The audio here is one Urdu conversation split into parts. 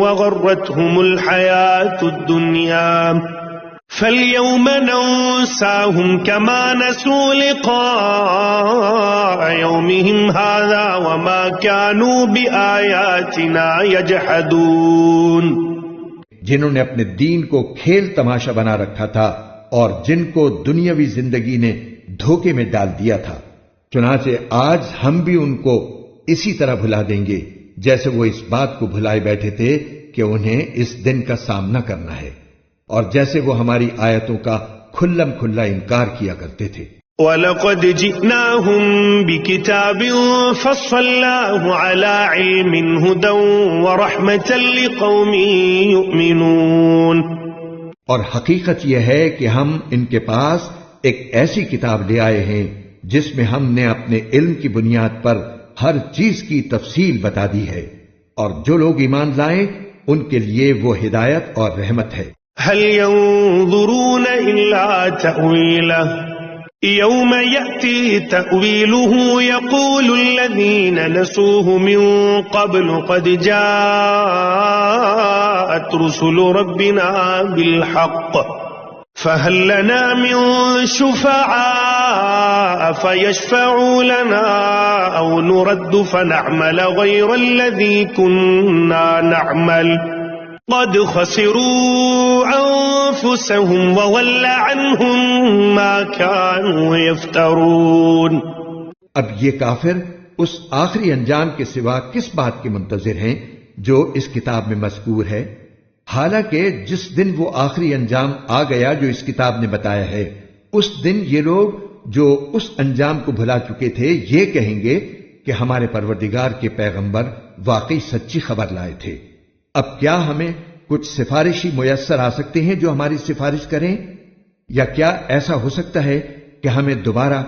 وغرتهم الحياة الدنيا فاليوم ننساهم كما نسوا لقاء يومهم هذا وما كانوا بآياتنا يجحدون. جنہوں نے اپنے دین کو کھیل تماشا بنا رکھا تھا اور جن کو دنیاوی زندگی نے دھوکے میں ڈال دیا تھا، چنانچہ آج ہم بھی ان کو اسی طرح بھلا دیں گے جیسے وہ اس بات کو بھلائے بیٹھے تھے کہ انہیں اس دن کا سامنا کرنا ہے، اور جیسے وہ ہماری آیتوں کا کھلم کھلا انکار کیا کرتے تھے. وَلَقَدْ جِئْنَاهُمْ بِكِتَابٍ فَصَّلْنَاهُ عَلَى عِلْمٍ هُدًى وَرَحْمَةً لِقَوْمٍ يُؤْمِنُونَ. اور حقیقت یہ ہے کہ ہم ان کے پاس ایک ایسی کتاب لے آئے ہیں جس میں ہم نے اپنے علم کی بنیاد پر ہر چیز کی تفصیل بتا دی ہے، اور جو لوگ ایمان لائیں ان کے لیے وہ ہدایت اور رحمت ہے. هل ينظرون إلا تأويله يوم يأتي تأويله يقول الذين نسوه من قبل قد جاءت رسل ربنا بالحق فهل لنا من شفعاء فيشفعوا لنا أو نرد فنعمل غير الذي كنا نعمل قد خسروا أنفسهم وضل عنهم ما كانوا يفترون. اب یہ کافر اس آخری انجام کے سوا کس بات کے منتظر ہیں جو اس کتاب میں مذکور ہے، حالانکہ جس دن وہ آخری انجام آ گیا جو اس کتاب نے بتایا ہے، اس دن یہ لوگ جو اس انجام کو بھلا چکے تھے یہ کہیں گے کہ ہمارے پروردگار کے پیغمبر واقعی سچی خبر لائے تھے. اب کیا ہمیں کچھ سفارشی میسر آ سکتے ہیں جو ہماری سفارش کریں، یا کیا ایسا ہو سکتا ہے کہ ہمیں دوبارہ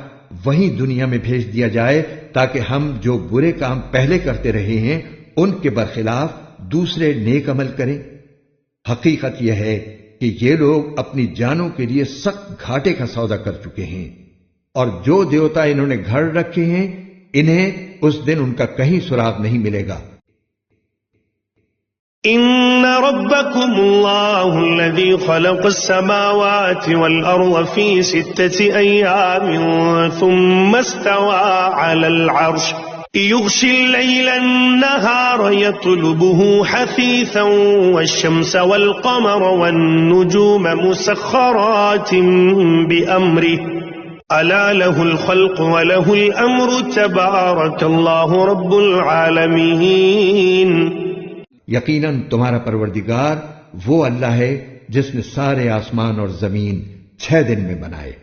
وہیں دنیا میں بھیج دیا جائے تاکہ ہم جو برے کام پہلے کرتے رہے ہیں ان کے برخلاف دوسرے نیک عمل کریں؟ حقیقت یہ ہے کہ یہ لوگ اپنی جانوں کے لیے سخت گھاٹے کا سودا کر چکے ہیں، اور جو دیوتا انہوں نے گھڑ رکھے ہیں انہیں اس دن ان کا کہیں سراغ نہیں ملے گا. ان ربكم الله الذي خلق السماوات والارض في 6 ايام ثم استوى على العرش يغشي الليل النهار يطلبه حثيثا والشمس والقمر والنجوم مسخرات بأمره ألا له الخلق وله الأمر تبارك الله رب العالمين. یقیناً تمہارا پروردگار وہ اللہ ہے جس نے سارے آسمان اور زمین 6 دن میں بنائے،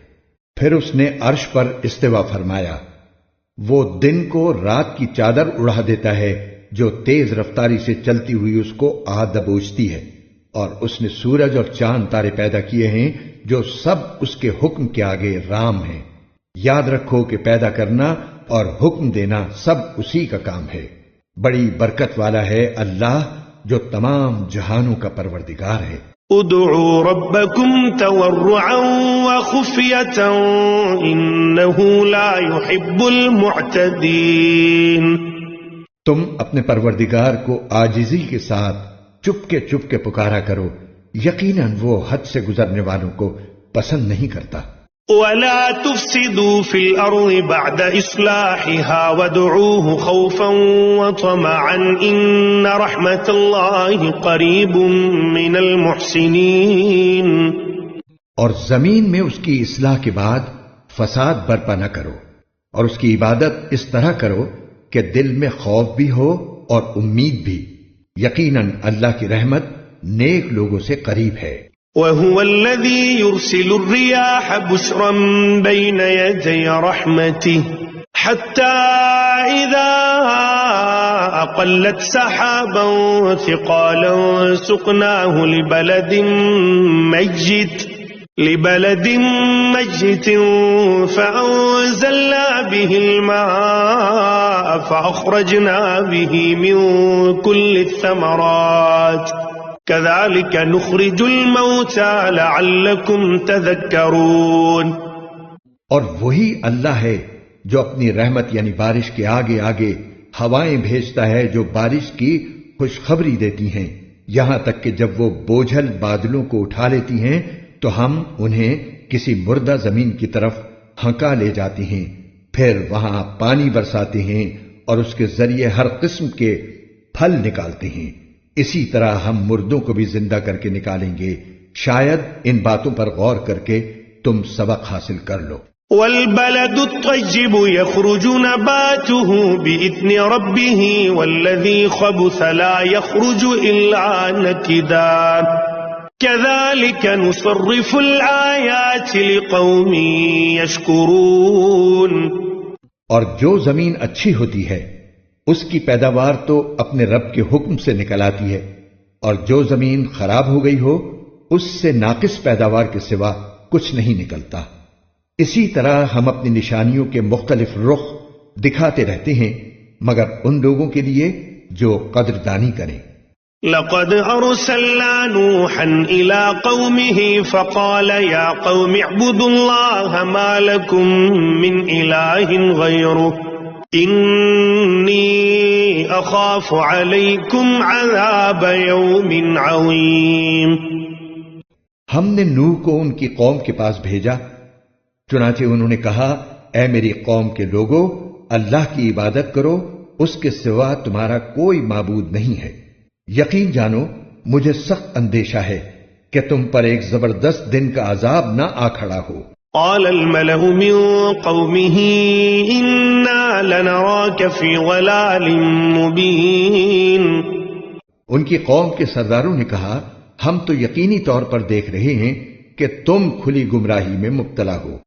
پھر اس نے عرش پر استوا فرمایا. وہ دن کو رات کی چادر اڑا دیتا ہے جو تیز رفتاری سے چلتی ہوئی اس کو آ دبوچتی ہے، اور اس نے سورج اور چاند تارے پیدا کیے ہیں جو سب اس کے حکم کے آگے رام ہیں. یاد رکھو کہ پیدا کرنا اور حکم دینا سب اسی کا کام ہے. بڑی برکت والا ہے اللہ جو تمام جہانوں کا پروردگار ہے. ادعوا ربكم تضرعا وخفية إنه لا يحب المعتدين. تم اپنے پروردگار کو عاجزی کے ساتھ چپ کے پکارا کرو، یقیناً وہ حد سے گزرنے والوں کو پسند نہیں کرتا. ولا تفسدوا في الأرض بعد إصلاحها وادعوه خوفا وطمعا إن رحمة الله قريب من المحسنين. اور زمین میں اس کی اصلاح کے بعد فساد برپا نہ کرو، اور اس کی عبادت اس طرح کرو کہ دل میں خوف بھی ہو اور امید بھی. یقیناً اللہ کی رحمت نیک لوگوں سے قریب ہے. وَهُوَ الَّذِي يُرْسِلُ الرِّيَاحَ بُشْرًا بَيْنَ يَدَيْ رَحْمَتِهِ حَتَّى إِذَا أَقَلَّتْ سَحَابًا ثِقَالًا سُقْنَاهُ لِبَلَدٍ مَيِّتٍ فَأَنزَلْنَا بِهِ الْمَاءَ فَأَخْرَجْنَا بِهِ مِن كُلِّ الثَّمَرَاتِ كذلك نخرج الموتى لعلكم تذكرون. اور وہی اللہ ہے جو اپنی رحمت یعنی بارش کے آگے آگے ہوائیں بھیجتا ہے جو بارش کی خوشخبری دیتی ہیں، یہاں تک کہ جب وہ بوجھل بادلوں کو اٹھا لیتی ہیں تو ہم انہیں کسی مردہ زمین کی طرف ہنکا لے جاتی ہیں، پھر وہاں پانی برساتے ہیں اور اس کے ذریعے ہر قسم کے پھل نکالتے ہیں۔ اسی طرح ہم مردوں کو بھی زندہ کر کے نکالیں گے، شاید ان باتوں پر غور کر کے تم سبق حاصل کر لو۔ والبلد الطيب يخرج نباته بإذن ربه والذي خبث لا يخرج إلا نكدا كذلك نصرف الآيات لقوم يشكرون۔ اور جو زمین اچھی ہوتی ہے اس کی پیداوار تو اپنے رب کے حکم سے نکل آتی ہے، اور جو زمین خراب ہو گئی ہو اس سے ناقص پیداوار کے سوا کچھ نہیں نکلتا۔ اسی طرح ہم اپنی نشانیوں کے مختلف رخ دکھاتے رہتے ہیں مگر ان لوگوں کے لیے جو قدردانی کریں۔ لقد أرسلنا نوحا إلى قومه فقال يا قوم اعبدوا الله ما لكم من إله غيره إني أخاف عليكم عذاب يوم عظيم۔ ہم نے نوح کو ان کی قوم کے پاس بھیجا، چنانچہ انہوں نے کہا اے میری قوم کے لوگو، اللہ کی عبادت کرو، اس کے سوا تمہارا کوئی معبود نہیں ہے۔ یقین جانو مجھے سخت اندیشہ ہے کہ تم پر ایک زبردست دن کا عذاب نہ آ کھڑا ہو۔ قال الملأ من قومه إنا لنراك في ضلال مبين۔ ان کی قوم کے سرداروں نے کہا ہم تو یقینی طور پر دیکھ رہے ہیں کہ تم کھلی گمراہی میں مبتلا ہو۔